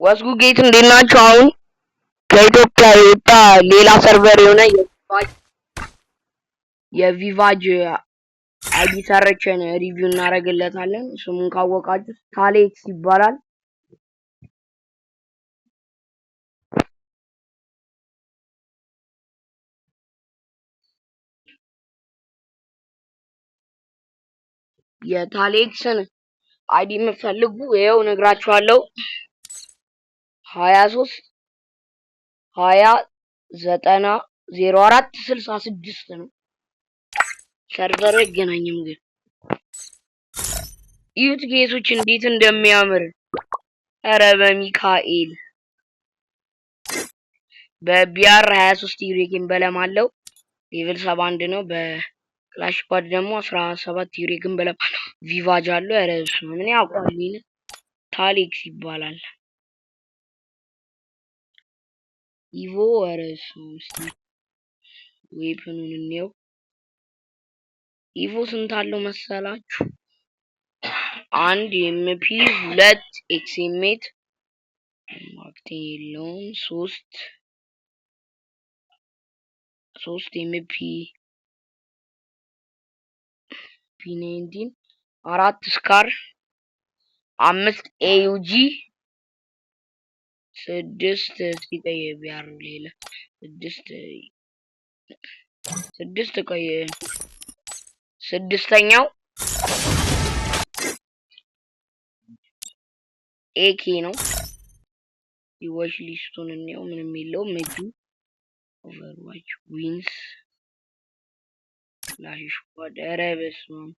ወስጉ ጌት እንዴት ናችሁ? አሁን ከኢትዮጵያ የወጣ ሌላ ሰርቨር የሆነ የቪቫጅ አይዲ ሰርችን ሪቪው እናደርግለታለን። ስሙን ካወቃችሁ ታሌክስ ይባላል። የታሌክስን አይዲ የምትፈልጉ ይኸው ነግራችኋለሁ። 23 20 90 04 66 ነው። ሰርቨሩ አይገናኝም ግን ዩት ጌቶች እንዴት እንደሚያምር ኧረ በሚካኤል በቢአር 23 ዩሬኪን በለም አለው። ሌቭል 71 ነው። በክላሽ ፓድ ደግሞ 17 ዩሬኪን በለም ቪቫጅ አለው። ኧረ እሱ ምን ያውቃል? ታሌክስ ይባላል። ኢቮ ኧረ እሱ ዌፕኑን እንየው። ኢቮ ስንት አለው መሰላችሁ? 1 ኤምፒ 2 ኤክስኤምኤት ማክቴ የለውም 3 ኤምፒ ፒ19 4 ስካር 5 ኤዩጂ 6 ሲቀይ ቢያር ሌላ 6 ቆይ ስድስተኛው ኤኬ ነው። ይወሽ ሊስቱን እንየው። ምንም የለውም። መጁ ኦቨርዋች ዊንስ ላሽ ኳድ ኧረ በስመ አብ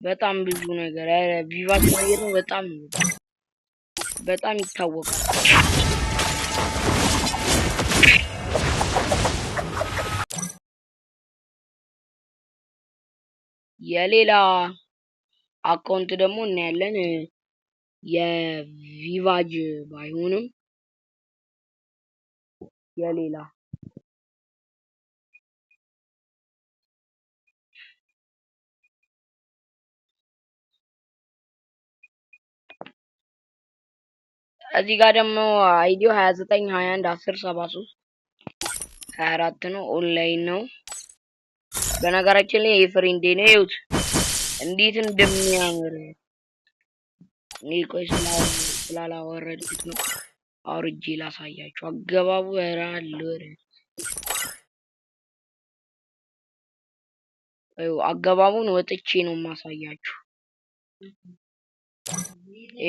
በጣም ብዙ ነገር ኧረ ቪቫጅ ማለት ነው። በጣም ይታወቃል። የሌላ አካውንት ደግሞ እናያለን። የቪቫጅ ባይሆንም የሌላ እዚህ ጋር ደግሞ አይዲው 29 21 10 73 24 ነው። ኦንላይን ነው። በነገራችን ላይ የፍሬንዴ ነው። ይኸውት እንዴት እንደሚያምር እኔ ቆይ ስላላወረድኩት ነው። አውርጄ ላሳያችሁ። አገባቡ ያራልወረ አገባቡን ወጥቼ ነው ማሳያችሁ።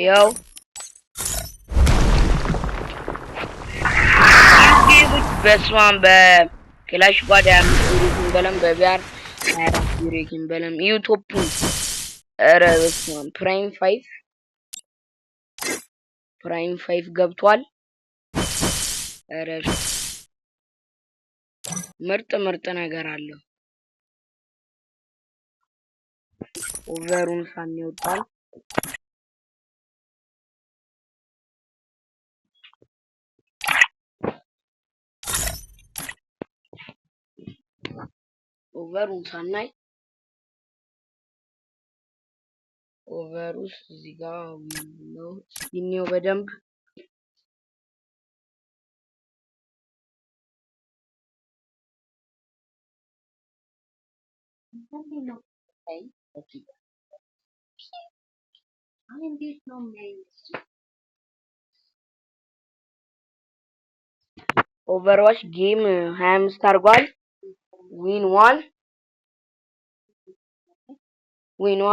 ያው በስማም በክላሽ ጓዳ ያምሩትን በለም በቢአር 24 ዩሬኪን በለም ዩቶፑ ኧረ በስማም ፕራይም 5 ገብቷል። ኧረ ምርጥ ነገር አለው። ኦቨሩን ሳንወጣል ኦቨሩን ሳናይ ኦቨሩስ እዚህ ጋር ነው ይሄው በደንብ ኦቨርዋች ጌም 25 አድርጓል። ዊን ዋን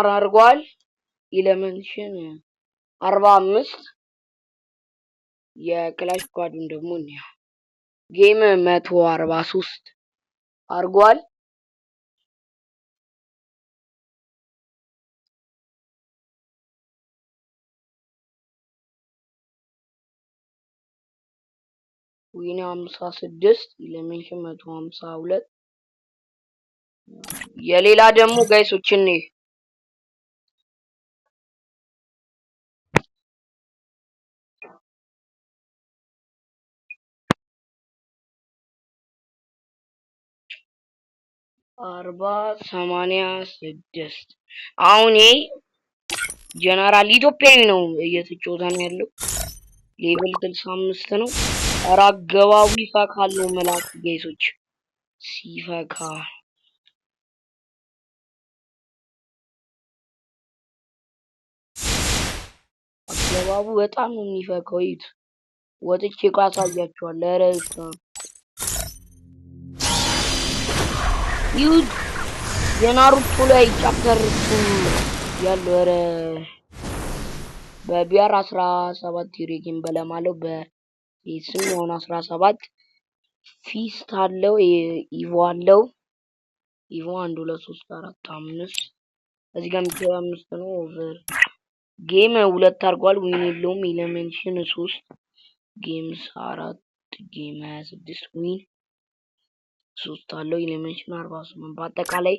አድርጓል። ኢለመንሽን 45 የክላሽ ኳዱን ደግሞ እንያ ጌም 143 አድርጓል። ዊን 56 ኢለመንሽን 152 የሌላ ደግሞ ጋይሶችን ነው 4086 አሁን ጀነራል ኢትዮጵያዊ ነው እየተጫወተ ነው ያለው። ሌቭል 65 ነው። ኧረ አገባቡ ይፈካል ነው የምላችሁ ጋይሶች ሲፈካ አገባቡ በጣም ነው የሚፈካው። ይት ወጥቼ እኮ አሳያችኋለሁ። ኧረ ይሁት የናሩቶ ላይ ቻፕተር ያለው ኧረ በቢአር 17 ዩሪኪን በለማለው በስም የሆነ 17 ፊስት አለው ኢቮ አለው። ኢቮ 1 2 3 4 5 እዚህ ጋር የሚገባ 5 ነው። ኦቨር ጌም 2 አድርጓል። ዊን የለውም። ኢለሜንሽን 3 ጌምስ 4 ጌም 26 ዊን 3 አለው። ኢለሜንሽን 48 በአጠቃላይ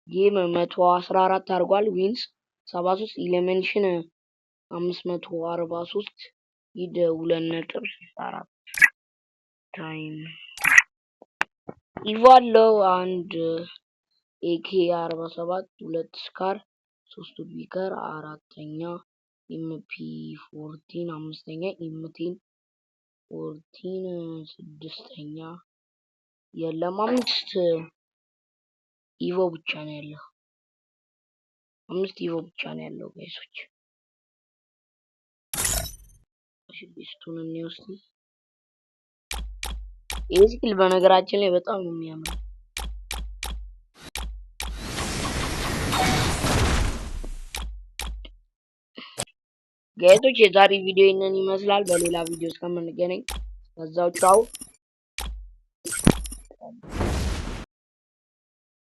ጌም 114 አድርጓል። ዊንስ 73 ኢለሜንሽን 543 ይደ 2.64 ታይም ኢቮ አለው። አንድ ኤኬ 47 2 ስካር 3 ቢከር አራተኛ ኤምፒ 14 አምስተኛ ኤምቴን 14 ስድስተኛ የለም 5 ኢቮ ብቻ ነው ያለው። 5 ኢቮ ብቻ ነው ያለው ጋይሶች። ሽቢስቱን እንወስድ። ይህ ስኪል በነገራችን ላይ በጣም ነው የሚያምረው። ጋይሶች የዛሬ ቪዲዮ ይህንን ይመስላል። በሌላ ቪዲዮ እስከምንገናኝ በዛው ቻው።